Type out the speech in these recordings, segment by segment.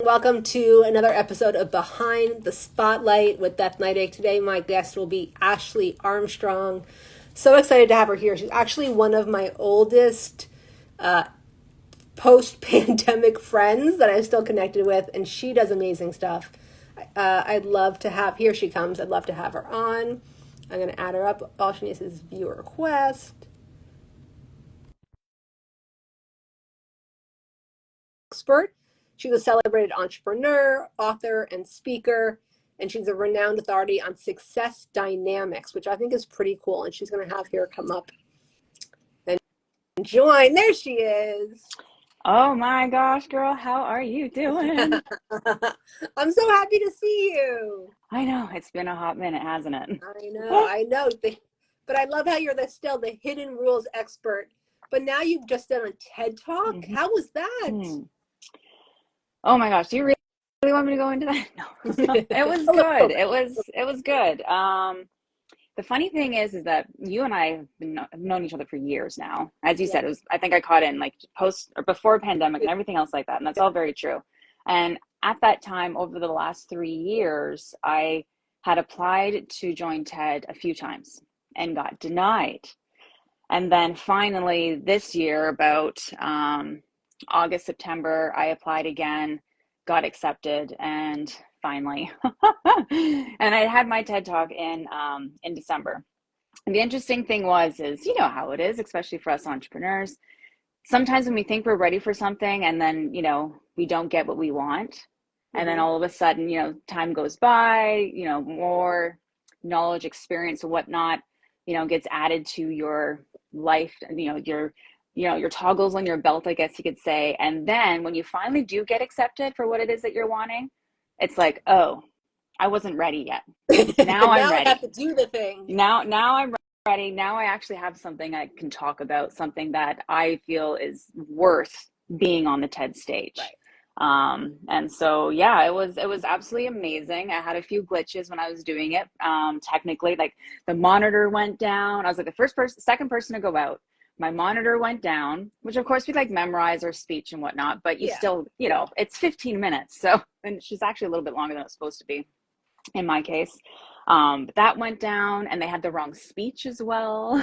Welcome to another episode of Behind the Spotlight with Beth Nightig. Today, my guest will be Ashley Armstrong. So excited to have her here. She's actually one of my oldest post-pandemic friends that I'm still connected with, and she does amazing stuff. I'd love to have, here she comes, I'd love to have her on. I'm going to add her up. All she needs is view request. Expert. She's a celebrated entrepreneur, author, and speaker, and she's a renowned authority on success dynamics, which I think is pretty cool. And she's going to have her come up and join. There she is. Oh my gosh, girl, how are you doing? I'm so happy to see you. I know, it's been a hot minute, hasn't it? I know. But I love how you're still the hidden rules expert. But now you've just done a TED Talk. Mm-hmm. How was that? Oh my gosh, do you really want me to go into that? No. It was good. It was good. The funny thing is that you and I have known each other for years now. As you said, I think I caught in like post or before pandemic and everything else like that. And that's all very true. And at that time, over the last 3 years, I had applied to join TED a few times and got denied. And then finally this year, about August, September, I applied again, got accepted, and finally, and I had my TED Talk in December. And the interesting thing is you know how it is, especially for us entrepreneurs. Sometimes when we think we're ready for something and then, we don't get what we want. And then all of a sudden, time goes by, more knowledge, experience, or whatnot, gets added to your life, your toggles on your belt, I guess you could say. And then when you finally do get accepted for what it is that you're wanting, it's like, oh, I wasn't ready yet. Now I'm ready. I have to do the thing. Now I'm ready. Now I actually have something I can talk about, something that I feel is worth being on the TED stage. Right. And so, yeah, it was absolutely amazing. I had a few glitches when I was doing it. Technically, like the monitor went down. I was like the second person to go out. My monitor went down, which of course we like memorize our speech and whatnot, but you still, it's 15 minutes. So, and she's actually a little bit longer than it's supposed to be in my case. But that went down, and they had the wrong speech as well,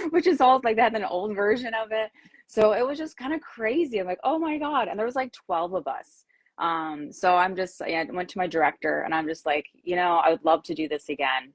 which is all like they had an old version of it. So it was just kind of crazy. I'm like, oh my God. And there was like 12 of us. So I went to my director and I'm just like, I would love to do this again,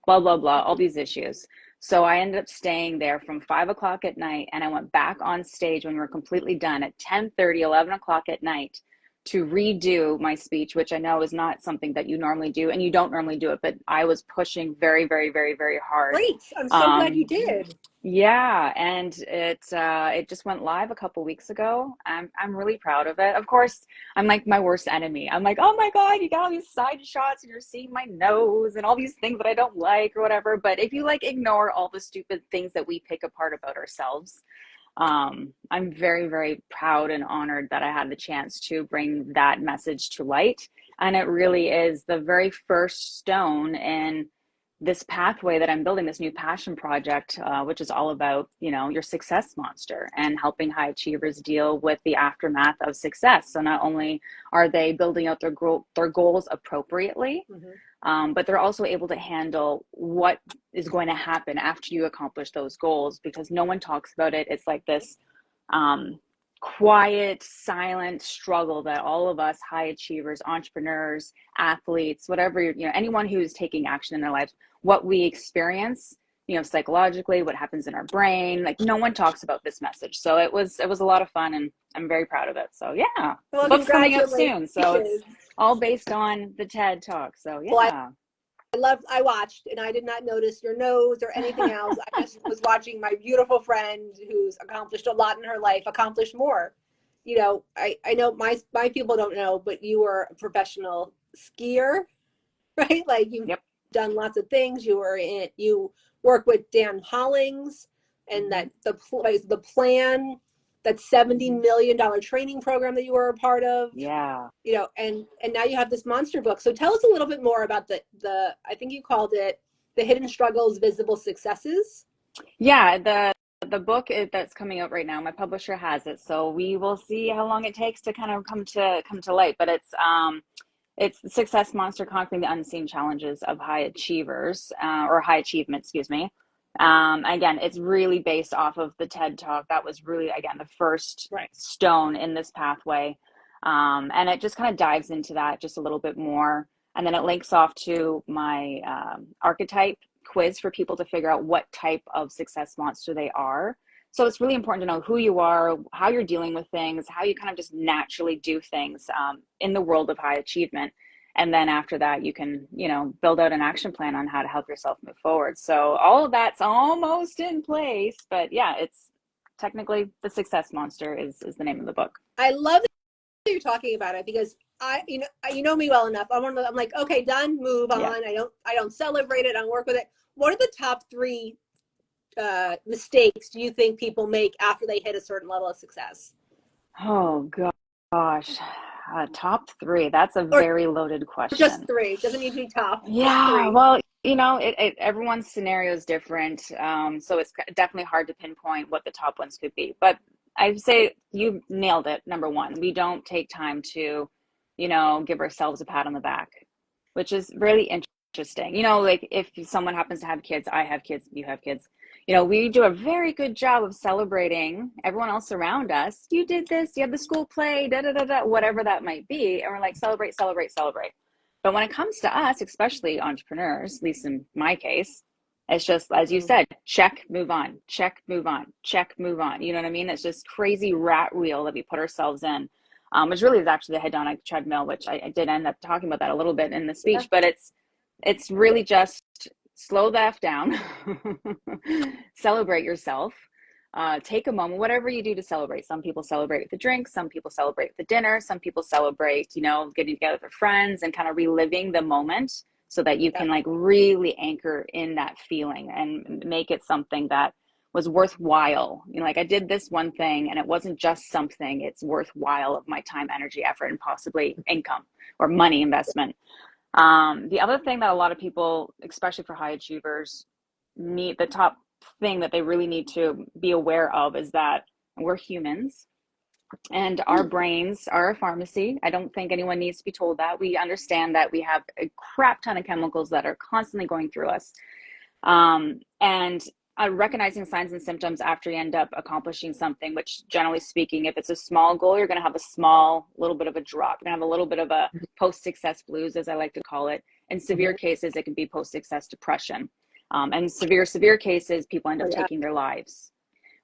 blah, blah, blah, all these issues. So I ended up staying there from 5 o'clock at night, and I went back on stage when we were completely done at 10:30, 11 o'clock at night to redo my speech, which I know is not something that you normally do, and you don't normally do it, but I was pushing very, very, very, very hard. Great. I'm so glad you did. Yeah, and it just went live a couple weeks ago. I'm really proud of it. Of course, I'm like my worst enemy. I'm like, oh my God, you got all these side shots and you're seeing my nose and all these things that I don't like or whatever. But if you ignore all the stupid things that we pick apart about ourselves, I'm very, very proud and honored that I had the chance to bring that message to light. And it really is the very first stone in this pathway that I'm building, this new passion project, which is all about, your success monster and helping high achievers deal with the aftermath of success. So not only are they building out their goals appropriately, but they're also able to handle what is going to happen after you accomplish those goals, because no one talks about it. It's like this quiet, silent struggle that all of us high achievers, entrepreneurs, athletes, whatever, anyone who's taking action in their lives, what we experience, psychologically, what happens in our brain, like no one talks about this message. So it was a lot of fun, and I'm very proud of it. So yeah, well, the book's coming out soon. So it's all based on the TED Talk. So yeah. Well, I watched, and I did not notice your nose or anything else. I just was watching my beautiful friend who's accomplished a lot in her life, accomplish more. I know my people don't know, but you were a professional skier, right? Like you've done lots of things. You work with Dan Hollings, and that the plan, that $70 million training program that you were a part of. Yeah. And now you have this monster book. So tell us a little bit more about the I think you called it The Hidden Struggles, Visible Successes. Yeah, the book that's coming out right now, my publisher has it, so we will see how long it takes to kind of come to light. But it's the Success Monster: Conquering the Unseen Challenges of High Achievers, or High Achievement, excuse me. Again, it's really based off of the TED Talk. That was really, again, the first stone in this pathway. And it just kind of dives into that just a little bit more. And then it links off to my archetype quiz for people to figure out what type of success monster they are. So it's really important to know who you are, how you're dealing with things, how you kind of just naturally do things in the world of high achievement. And then after that, you can, build out an action plan on how to help yourself move forward. So all of that's almost in place, but yeah, it's technically the Success Monster is the name of the book. I love that you're talking about it, because you know me well enough. I'm like, okay, done, move on. Yeah. I don't celebrate it. I don't work with it. What are the top 3 mistakes do you think people make after they hit a certain level of success? Oh gosh, top 3. That's a very loaded question. Just 3. Doesn't need to be top. Yeah, well, everyone's scenario is different, so it's definitely hard to pinpoint what the top ones could be. But I'd say you nailed it. Number 1, we don't take time to, give ourselves a pat on the back, which is really interesting. Like if someone happens to have kids, I have kids, you have kids. We do a very good job of celebrating everyone else around us. You did this, you had the school play, whatever that might be. And we're like, celebrate, celebrate, celebrate. But when it comes to us, especially entrepreneurs, at least in my case, it's just, as you said, check, move on, check, move on, check, move on. You know what I mean? It's just crazy rat wheel that we put ourselves in, which really is actually the hedonic treadmill, which I did end up talking about that a little bit in the speech. But it's really just slow the F down, celebrate yourself, take a moment, whatever you do to celebrate. Some people celebrate with the drink, some people celebrate with the dinner, some people celebrate, getting together with friends and kind of reliving the moment so that you can like really anchor in that feeling and make it something that was worthwhile. Like I did this one thing and it wasn't just something, it's worthwhile of my time, energy, effort, and possibly income or money investment. The other thing that a lot of people, especially for high achievers, the top thing that they really need to be aware of is that we're humans and our brains are a pharmacy. I don't think anyone needs to be told that. We understand that we have a crap ton of chemicals that are constantly going through us. And recognizing signs and symptoms after you end up accomplishing something, which generally speaking, if it's a small goal, you're going to have a little bit of a drop. You're going to have a little bit of a post-success blues, as I like to call it. In severe cases, it can be post-success depression. And severe cases, people end up taking their lives,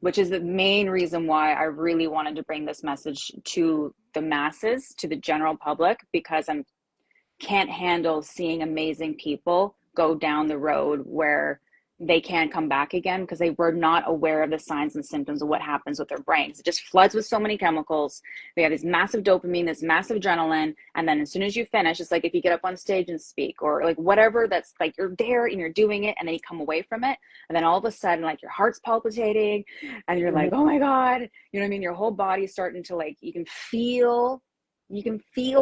which is the main reason why I really wanted to bring this message to the masses, to the general public, because I can't handle seeing amazing people go down the road where they can't come back again because they were not aware of the signs and symptoms of what happens with their brains. It just floods with so many chemicals. We have this massive dopamine, this massive adrenaline. And then as soon as you finish, it's like if you get up on stage and speak or like whatever, that's like you're there and you're doing it and then you come away from it. And then all of a sudden, like your heart's palpitating and you're like, oh my God, you know what I mean? Your whole body's starting to like, you can feel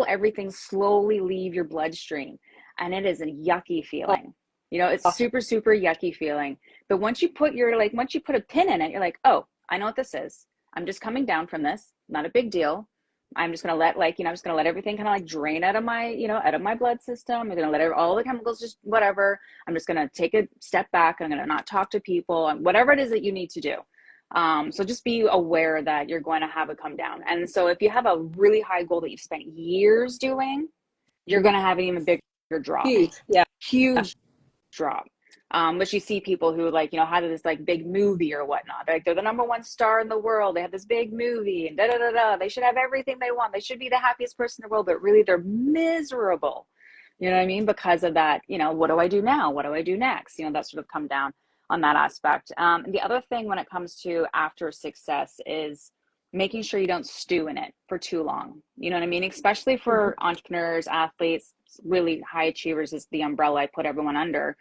everything slowly leave your bloodstream. And it is a yucky feeling. It's super, super yucky feeling. But once you put a pin in it, you're like, oh, I know what this is. I'm just coming down from this. Not a big deal. I'm just going to let everything kind of like drain out of my blood system. I'm going to let all the chemicals just whatever. I'm just going to take a step back. I'm going to not talk to people, whatever it is that you need to do. So just be aware that you're going to have it come down. And so if you have a really high goal that you've spent years doing, you're going to have an even bigger drop. Huge drop. Which you see people who had this like big movie or whatnot. They're the #1 star in the world. They have this big movie and They should have everything they want. They should be the happiest person in the world, but really they're miserable. You know what I mean? Because of that, what do I do now? What do I do next? That sort of come down on that aspect. And the other thing when it comes to after success is making sure you don't stew in it for too long. You know what I mean? Especially for entrepreneurs, athletes, really high achievers is the umbrella I put everyone under.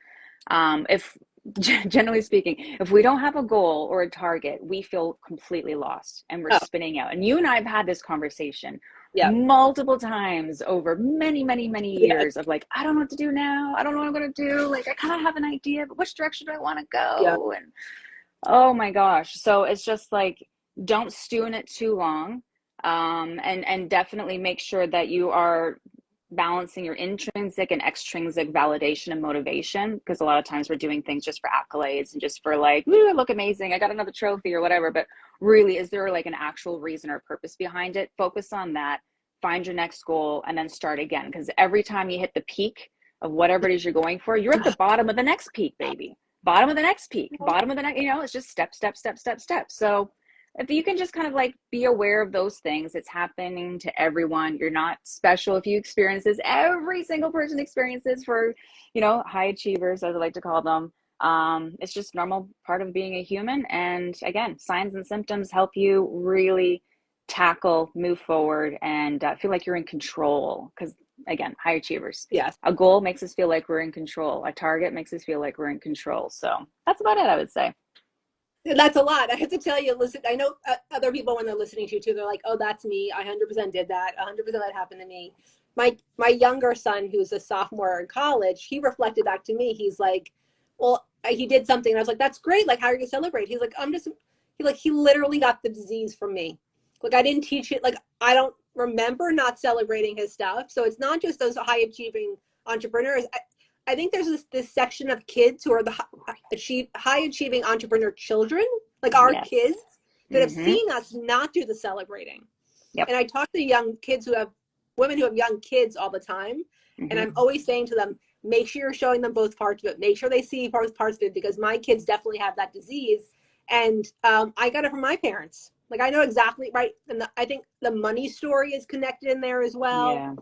If generally speaking, if we don't have a goal or a target, we feel completely lost and we're spinning out. And you and I have had this conversation multiple times over many, many, many years of like, I don't know what to do now. I don't know what I'm going to do. Like, I kind of have an idea, but which direction do I want to go? And Oh my gosh. So it's just like, don't stew in it too long. And definitely make sure that you are balancing your intrinsic and extrinsic validation and motivation, because a lot of times we're doing things just for accolades and just for like, ooh, I look amazing, I got another trophy or whatever. But really, is there like an actual reason or purpose behind it? Focus on that, find your next goal, and then start again. Because every time you hit the peak of whatever it is you're going for, you're at the bottom of the next peak, baby. Bottom of the next peak, bottom of the next, it's just step, step, step, step, step. So if you can just kind of like be aware of those things, it's happening to everyone. You're not special if you experience this. Every single person experiences for, high achievers, as I like to call them. It's just normal part of being a human. And again, signs and symptoms help you really tackle, move forward, and feel like you're in control. Because again, high achievers. Yes. A goal makes us feel like we're in control. A target makes us feel like we're in control. So that's about it, I would say. That's a lot. I have to tell you, listen, I know other people when they're listening to you too, they're like, oh, that's me. I 100% did that. 100% that happened to me. My younger son, who's a sophomore in college, he reflected back to me. He's like, well, he did something. And I was like, that's great. Like, how are you going to celebrate? He's like, he literally got the disease from me. Like, I didn't teach it. Like, I don't remember not celebrating his stuff. So it's not just those high achieving entrepreneurs. I think there's this section of kids who are the high achieving entrepreneur children, like our Yes. kids, that have Mm-hmm. seen us not do the celebrating. Yep. And I talk to young kids women who have young kids all the time. And I'm always saying to them, make sure you're showing them both parts of it. Make sure they see both parts of it, because my kids definitely have that disease. And I got it from my parents. Like, I know exactly, right? And I think the money story is connected in there as well. Yeah.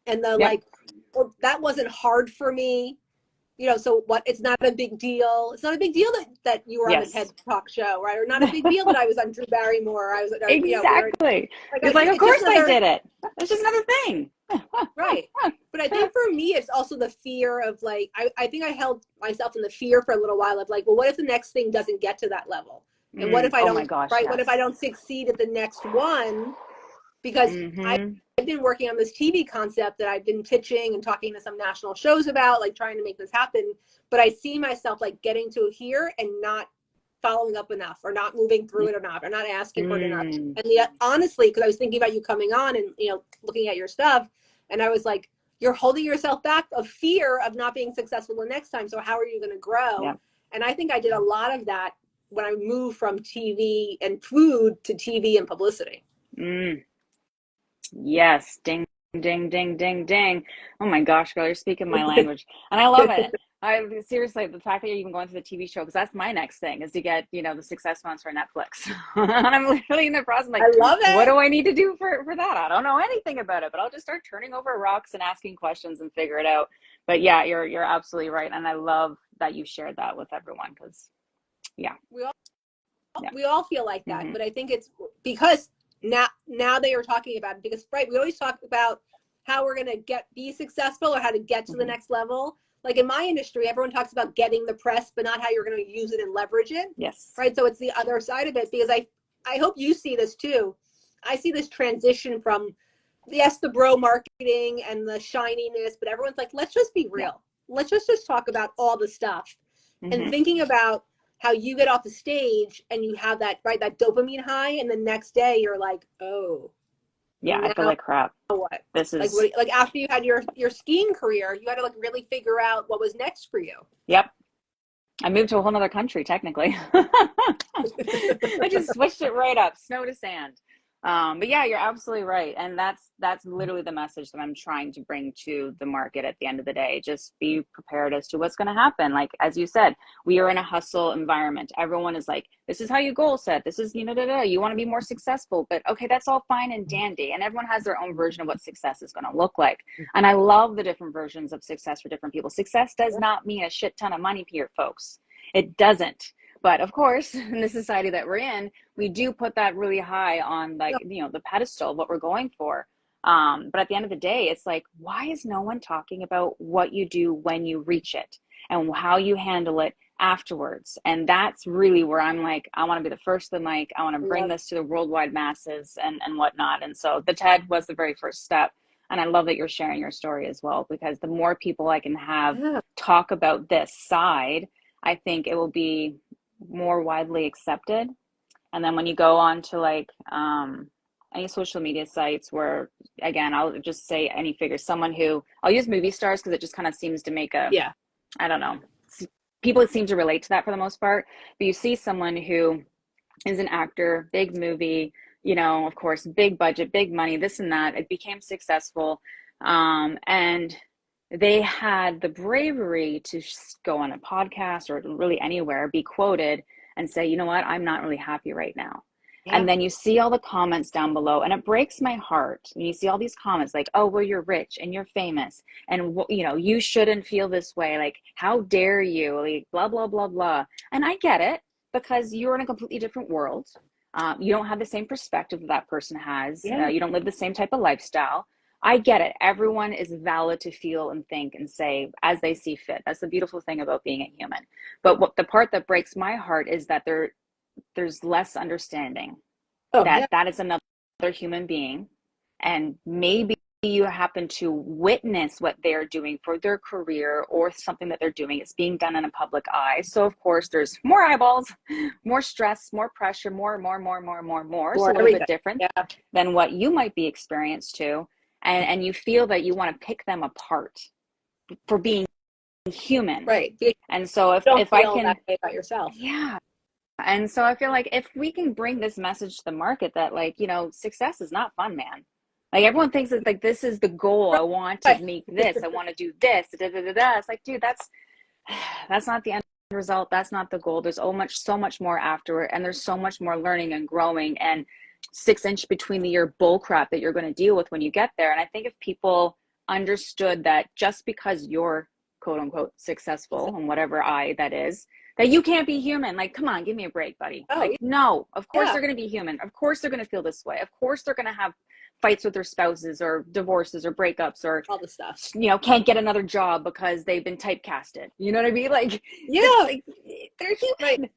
And the well, that wasn't hard for me. So what, it's not a big deal. It's not a big deal that you were on the TED Talk show, right? Or not a big deal that I was on Drew Barrymore. I was, exactly. It's like, of course I did it. It's just another thing. Right. But I think for me, it's also the fear of like, I think I held myself in the fear for a little while of like, well, what if the next thing doesn't get to that level? And what if I don't, right? Yes. What if I don't succeed at the next one? Because I've been working on this TV concept that I've been pitching and talking to some national shows about, like trying to make this happen. But I see myself like getting to here and not following up enough, or not moving through it enough, or not asking for it enough. And honestly, because I was thinking about you coming on and, looking at your stuff, and I was like, you're holding yourself back of fear of not being successful the next time. So how are you going to grow? Yeah. And I think I did a lot of that when I moved from TV and food to TV and publicity. Yes. Ding, ding, ding, ding, ding. Oh my gosh, girl, you're speaking my language. And I love it. Seriously, the fact that you're even going to the TV show, because that's my next thing, is to get, the Success Monster on Netflix. And I'm literally in the process, like, I love it. What do I need to do for that? I don't know anything about it, but I'll just start turning over rocks and asking questions and figure it out. But yeah, you're absolutely right. And I love that you shared that with everyone, because we all feel like that. But I think it's because now they are talking about it, because we always talk about how we're going to be successful, or how to get to the next level. Like in my industry, everyone talks about getting the press, but not how you're going to use it and leverage it. Yes. Right. So it's the other side of it, because I hope you see this too. I see this transition from, yes, the bro marketing and the shininess, but everyone's like, let's just be real. Yeah. Let's just talk about all the stuff, and thinking about how you get off the stage and you have that dopamine high, and the next day you're like, oh, yeah, I feel like crap. What? This is like after you had your skiing career, you had to like really figure out what was next for you. Yep. I moved to a whole nother country, technically. I just switched it right up, snow to sand. But yeah, you're absolutely right. And that's literally the message that I'm trying to bring to the market at the end of the day. Just be prepared as to what's going to happen. Like, as you said, we are in a hustle environment. Everyone is like, this is how you goal set. This is, you want to be more successful, but okay, that's all fine and dandy. And everyone has their own version of what success is going to look like. And I love the different versions of success for different people. Success does not mean a shit ton of money here, folks. It doesn't. But of course, in the society that we're in, we do put that really high on, like, the pedestal of what we're going for. But at the end of the day, it's like, why is no one talking about what you do when you reach it and how you handle it afterwards? And that's really where I'm like, I want to be the first to the mic. I want to bring this to the worldwide masses and whatnot. And so the TED was the very first step. And I love that you're sharing your story as well, because the more people I can have talk about this side, I think it will be more widely accepted. And then when you go on to like any social media sites where, again, I'll just say any figure, someone who, I'll use movie stars because it just kind of seems to make a, Yeah. I don't know, people seem to relate to that for the most part. But you see someone who is an actor, big movie, you know, of course, big budget, big money, this and that. It became successful. And they had the bravery to go on a podcast or really anywhere, be quoted and say, you know what, I'm not really happy right now. Yeah. And then you see all the comments down below, and it breaks my heart. And you see all these comments like, oh, well, you're rich and you're famous, and you know, you shouldn't feel this way. Like, how dare you? Like, blah, blah, blah, blah. And I get it, because you're in a completely different world. You don't have the same perspective that person has. Yeah. You don't live the same type of lifestyle. I get it. Everyone is valid to feel and think and say as they see fit. That's the beautiful thing about being a human. But what the part that breaks my heart is that there's less understanding that is another human being, and maybe you happen to witness what they're doing for their career or something that they're doing. It's being done in a public eye. So of course there's more eyeballs, more stress, more pressure, more. So a little bit different than what you might be experienced to. And you feel that you want to pick them apart for being human. Right. And so if I can, that way about yourself. Yeah. And so I feel like if we can bring this message to the market that, like, you know, success is not fun, man. Like, everyone thinks that, like, this is the goal. I want to make this. I want to do this. Da, da, da, da. It's like, dude, that's not the end result. That's not the goal. There's so much more afterward. And there's so much more learning and growing and 6 inch between the ear bull crap that you're going to deal with when you get there. And I think if people understood that just because you're quote unquote successful and whatever that is, that you can't be human. Like, come on, give me a break, buddy. Oh, like, no, of course they're going to be human. Of course they're going to feel this way. Of course they're going to have fights with their spouses or divorces or breakups or all the stuff. You know, can't get another job because they've been typecasted. You know what I mean? Like, like, they're human. Right.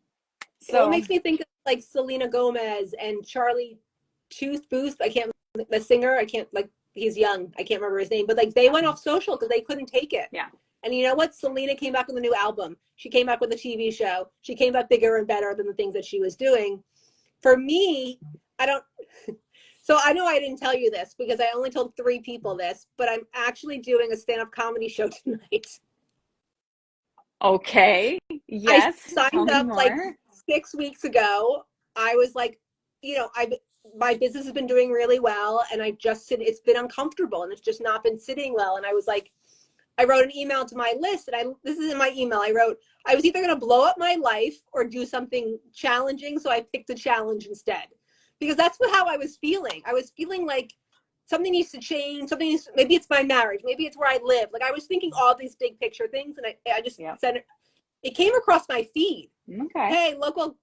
So it makes me think of like Selena Gomez and Charlie Booth. The singer. He's young. I can't remember his name, but like they went off social because they couldn't take it. Yeah. And you know what? Selena came back with a new album. She came back with a TV show. She came back bigger and better than the things that she was doing. For me, so I know I didn't tell you this because I only told 3 people this, but I'm actually doing a stand-up comedy show tonight. Okay. Yes. I signed up like 6 weeks ago. I was like, you know, my business has been doing really well, and it's been uncomfortable, and it's just not been sitting well. And I was like, I wrote an email to my list, and this is in my email. I wrote, I was either going to blow up my life or do something challenging. So I picked the challenge instead, because that's how I was feeling. I was feeling like something needs to change. Maybe it's my marriage. Maybe it's where I live. Like, I was thinking all these big picture things, and I just said it came across my feed. Okay. Hey, local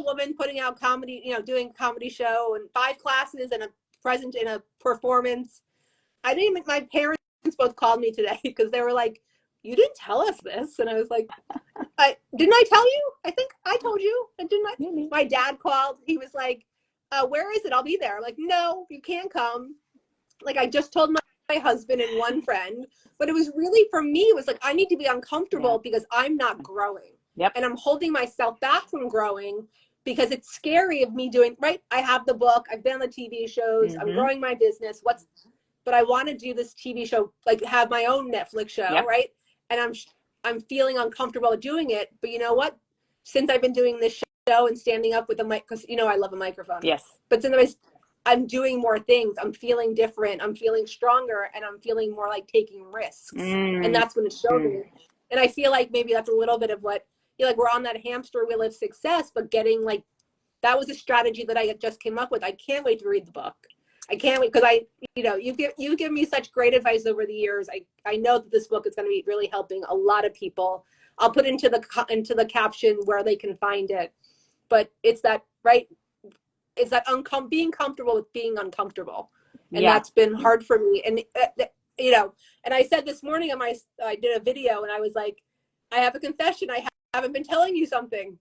woman putting out comedy, you know, doing comedy show and 5 classes and a present in a performance. My parents both called me today because they were like, you didn't tell us this. And I was like, didn't I tell you? I think I told you. And didn't I? Mm-hmm. My dad called. He was like, where is it? I'll be there. I'm like, no, you can't come. Like, I just told my husband and one friend, but it was really, for me, it was like, I need to be uncomfortable because I'm not growing. Yep. And I'm holding myself back from growing because it's scary of me doing, right? I have the book. I've been on the TV shows. Mm-hmm. I'm growing my business. But I want to do this TV show, like have my own Netflix show, right? And I'm feeling uncomfortable doing it. But you know what? Since I've been doing this show and standing up with a mic, because you know I love a microphone. Yes. But since I'm doing more things, I'm feeling different. I'm feeling stronger, and I'm feeling more like taking risks. And that's when it showed me. And I feel like maybe that's a little bit of what, you know, like we're on that hamster wheel of success, but getting like, that was a strategy that I just came up with. I can't wait to read the book. I can't wait, because you give me such great advice over the years. I know that this book is going to be really helping a lot of people. I'll put into the caption where they can find it. But it's that, right? It's that being comfortable with being uncomfortable, and that's been hard for me. And you know, and I said this morning I did a video, and I was like, I have a confession. I haven't been telling you something,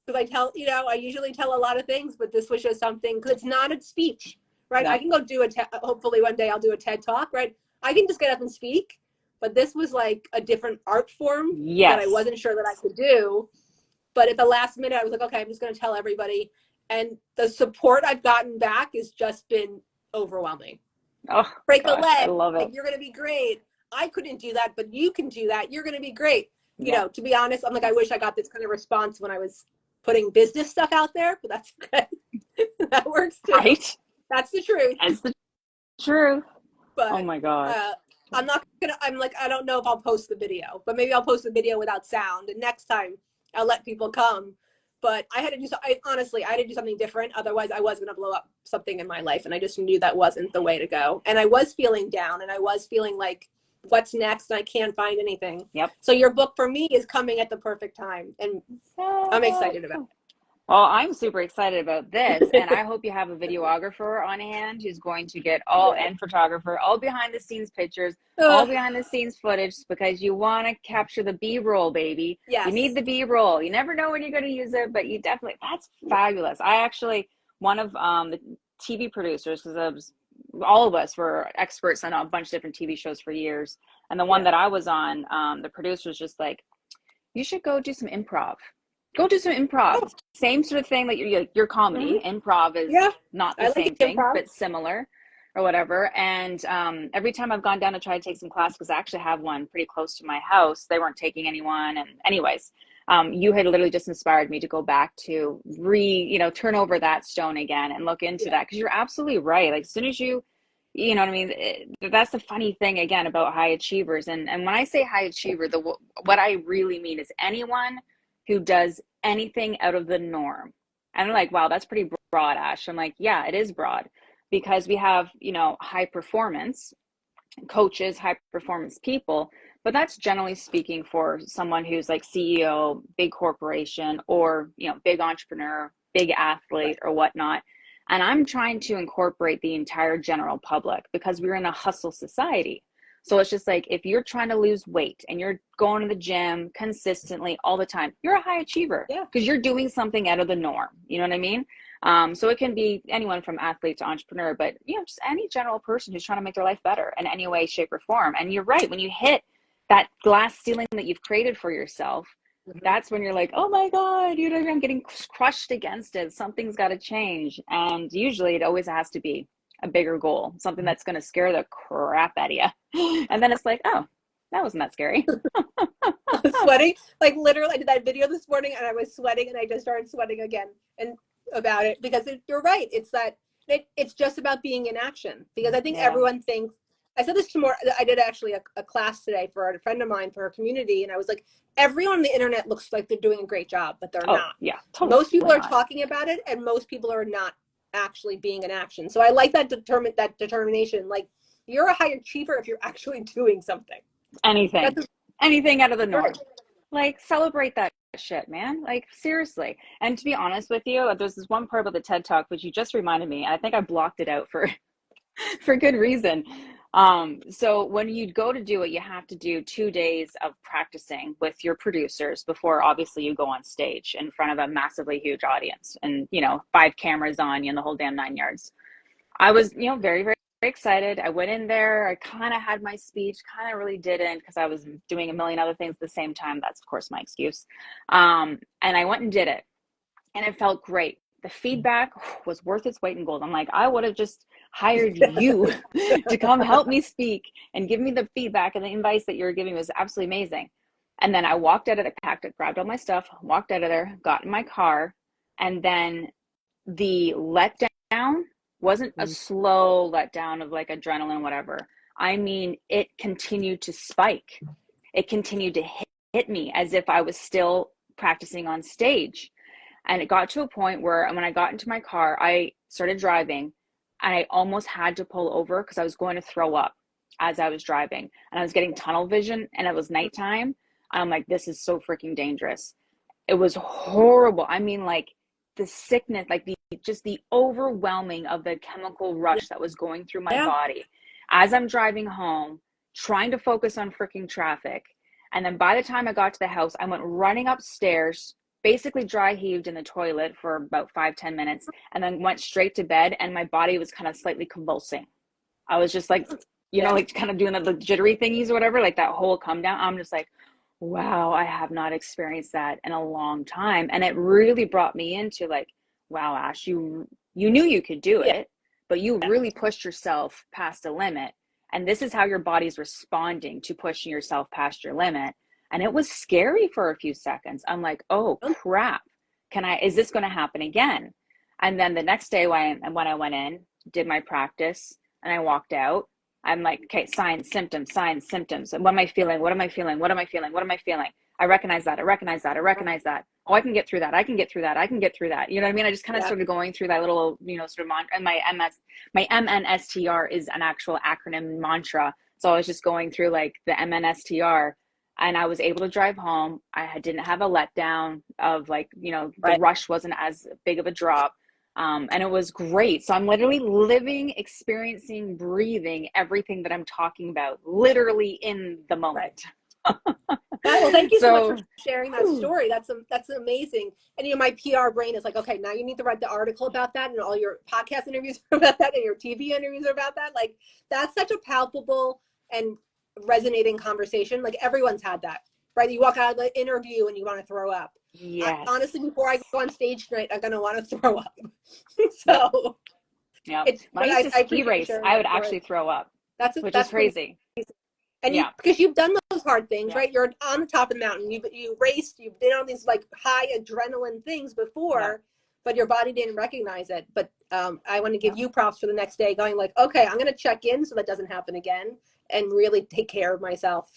because I usually tell a lot of things, but this was just something, because it's not a speech. Right. No. I can go do hopefully one day I'll do a TED talk. Right. I can just get up and speak. But this was like a different art form that I wasn't sure that I could do. But at the last minute, I was like, okay, I'm just going to tell everybody. And the support I've gotten back has just been overwhelming. Oh, Break a gosh, I leg, love it. like, you're going to be great. I couldn't do that, but you can do that. You're going to be great. You Yeah. know, to be honest, I'm like, I wish I got this kind of response when I was putting business stuff out there, but that's okay. That works too. Right? That's the truth. That's the truth. Oh But my God. I'm not gonna, I'm like, I don't know if I'll post the video, but maybe I'll post the video without sound. And next time I'll let people come. But I had to do so. Honestly, I had to do something different. Otherwise, I was going to blow up something in my life. And I just knew that wasn't the way to go. And I was feeling down, and I was feeling like, what's next? And I can't find anything. Yep. So your book for me is coming at the perfect time. And I'm excited about it. Well, I'm super excited about this, and I hope you have a videographer on hand who's going to get all, and photographer, all behind the scenes pictures, all behind the scenes footage, because you want to capture the B-roll, baby. Yes. You need the B-roll. You never know when you're going to use it, but you definitely, that's fabulous. I actually, one of the TV producers, because all of us were experts on a bunch of different TV shows for years, and the one that I was on, the producer was just like, you should go do some improv. Go do some improv. Oh. Same sort of thing, like your comedy. Improv is not the same thing, but similar or whatever. And every time I've gone down to try to take some class, because I actually have one pretty close to my house, they weren't taking anyone. And anyways, you had literally just inspired me to go back to turn over that stone again and look into that. Because you're absolutely right. Like, as soon as you know what I mean? That's the funny thing, again, about high achievers. And when I say high achiever, what I really mean is anyone who does anything out of the norm. And I'm like, wow, that's pretty broad, Ash. I'm like, yeah, it is broad, because we have, high performance coaches, high performance people, but that's generally speaking for someone who's like CEO, big corporation, or, big entrepreneur, big athlete, or whatnot. And I'm trying to incorporate the entire general public, because we're in a hustle society. So it's just like, if you're trying to lose weight and you're going to the gym consistently all the time, you're a high achiever, because you're doing something out of the norm. You know what I mean? So it can be anyone from athlete to entrepreneur, but just any general person who's trying to make their life better in any way, shape, or form. And you're right, when you hit that glass ceiling that you've created for yourself, that's when you're like, oh my God, I'm getting crushed against it. Something's got to change. And usually it always has to be a bigger goal, something that's going to scare the crap out of you. And then it's like, oh, that wasn't that scary. I was sweating. Like, literally, I did that video this morning and I was sweating, and I just started sweating again and about it, because you're right. It's that it's just about being in action, because I think everyone thinks, I said this to more, I did actually a class today for a friend of mine for her community. And I was like, everyone on the internet looks like they're doing a great job, but they're not. Yeah, totally. Most people are talking about it, and most people are not actually being in action. So I like that determination. Like, you're a high achiever if you're actually doing something. Anything out of the norm. Like, celebrate that shit, man. Like, seriously. And to be honest with you, there's this one part about the TED Talk which you just reminded me, and I think I blocked it out for good reason. So when you go to do it, you have to do 2 days of practicing with your producers before, obviously, you go on stage in front of a massively huge audience, and 5 cameras on you and the whole damn 9 yards. I was very, very excited. I went in there, I kind of had my speech, kind of really didn't, because I was doing a million other things at the same time. That's of course my excuse. And I went and did it, and it felt great. The feedback was worth its weight in gold. I'm like, I would have just hired you to come help me speak and give me the feedback, and the advice that you're giving was absolutely amazing. And then I walked out of it, packed it, grabbed all my stuff, walked out of there, got in my car, and then the letdown wasn't a slow letdown of like adrenaline, whatever. I mean, it continued to spike. It continued to hit me as if I was still practicing on stage. And it got to a point where when I got into my car, I started driving, and I almost had to pull over because I was going to throw up as I was driving. And I was getting tunnel vision, and it was nighttime. I'm like, this is so freaking dangerous. It was horrible. I mean, like, the sickness, like just the overwhelming of the chemical rush that was going through my body as I'm driving home, trying to focus on freaking traffic. And then by the time I got to the house, I went running upstairs, basically dry heaved in the toilet for about 5-10 minutes, and then went straight to bed, and my body was kind of slightly convulsing. I was just like, like kind of doing the jittery thingies or whatever, like that whole come down. I'm just like, wow, I have not experienced that in a long time. And it really brought me into like, wow, Ash, you knew you could do Yeah. it, but you really pushed yourself past a limit. And this is how your body's responding to pushing yourself past your limit. And it was scary for a few seconds. I'm like, oh crap. Is this going to happen again? And then the next day when I went in, did my practice and I walked out, I'm like, okay, signs, symptoms, signs, symptoms. What am I feeling? What am I feeling? What am I feeling? What am I feeling? I recognize that. I recognize that. I recognize that. Oh, I can get through that. I can get through that. I can get through that. You know what I mean? I just kind of started going through that little, sort of mantra. And my MNSTR is an actual acronym mantra. So I was just going through like the MNSTR, and I was able to drive home. Didn't have a letdown of like, the rush wasn't as big of a drop. And it was great. So I'm literally living, experiencing, breathing everything that I'm talking about, literally in the moment. Well, thank you so much for sharing that story. That's amazing. And my PR brain is like, okay, now you need to write the article about that, and all your podcast interviews are about that, and your TV interviews are about that. Like, that's such a palpable and resonating conversation. Like, everyone's had that, right? You walk out of the interview and you want to throw up. Yes. Honestly, before I go on stage tonight, I'm gonna want to throw up. So yeah, when I used to ski race, I would actually throw up. That's crazy. And because you've done those hard things, right? You're on the top of the mountain. You raced. You've been on these like high adrenaline things before, but your body didn't recognize it. But I want to give you props for the next day, going like, okay, I'm going to check in so that doesn't happen again, and really take care of myself.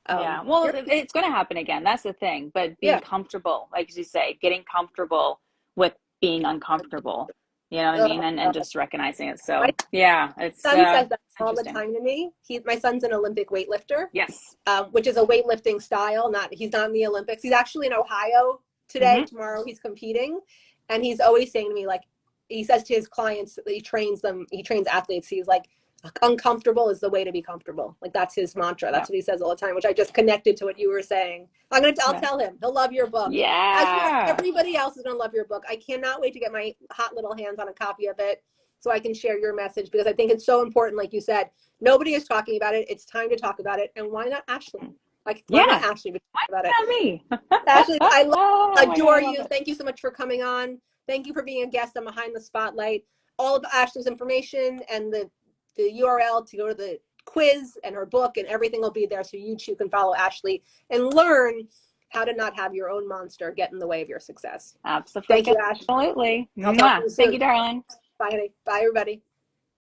Well, it's going to happen again. That's the thing. But being comfortable, like you say, getting comfortable with being uncomfortable. You know what I mean? And just recognizing it. So it's son says that all the time to me. My son's an Olympic weightlifter. Yes. Which is a weightlifting style. He's not in the Olympics. He's actually in Ohio today. Tomorrow he's competing. And he's always saying to me, like, he says to his clients that he trains athletes. He's like, uncomfortable is the way to be comfortable. Like, that's his mantra. That's what he says all the time, which I just connected to what you were saying. I'll tell him. He'll love your book. Yeah. As everybody else is going to love your book. I cannot wait to get my hot little hands on a copy of it so I can share your message, because I think it's so important. Like you said, nobody is talking about it. It's time to talk about it. And why not Ashley? Like, why not Ashley be talking about it? Not me. Ashley, adore you. Thank you so much for coming on. Thank you for being a guest on Behind the Spotlight. All of Ashley's information and the URL to go to the quiz and her book and everything will be there, so you too can follow Ashley and learn how to not have your own monster get in the way of your success. Absolutely. Thank you, Ashley. Absolutely. Thank you, darling. Bye, honey. Bye, everybody.